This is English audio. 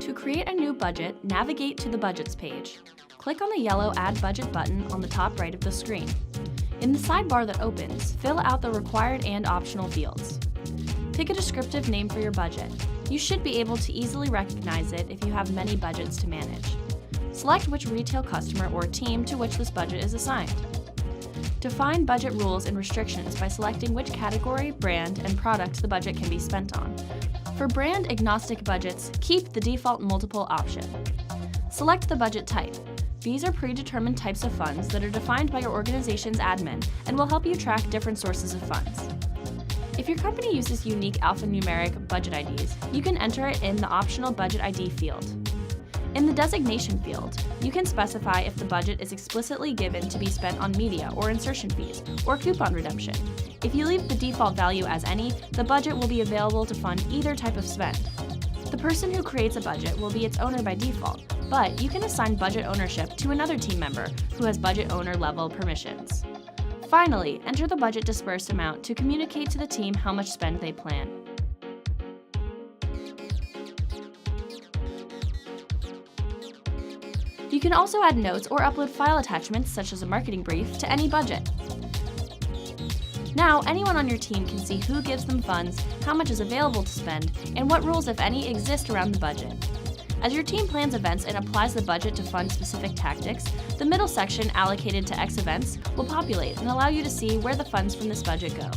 To create a new budget, navigate to the Budgets page. Click on the yellow Add Budget button on the top right of the screen. In the sidebar that opens, fill out the required and optional fields. Pick a descriptive name for your budget. You should be able to easily recognize it if you have many budgets to manage. Select which retail customer or team to which this budget is assigned. Define budget rules and restrictions by selecting which category, brand, and product the budget can be spent on. For brand-agnostic budgets, keep the default multiple option. Select the budget type. These are predetermined types of funds that are defined by your organization's admin and will help you track different sources of funds. If your company uses unique alphanumeric budget IDs, you can enter it in the optional Budget ID field. In the Designation field, you can specify if the budget is explicitly given to be spent on media or insertion fees, or coupon redemption. If you leave the default value as any, the budget will be available to fund either type of spend. The person who creates a budget will be its owner by default, but you can assign budget ownership to another team member who has budget owner level permissions. Finally, enter the budget dispersed amount to communicate to the team how much spend they plan. You can also add notes or upload file attachments, such as a marketing brief, to any budget. Now, anyone on your team can see who gives them funds, how much is available to spend, and what rules, if any, exist around the budget. As your team plans events and applies the budget to fund specific tactics, the middle section allocated to X events will populate and allow you to see where the funds from this budget go.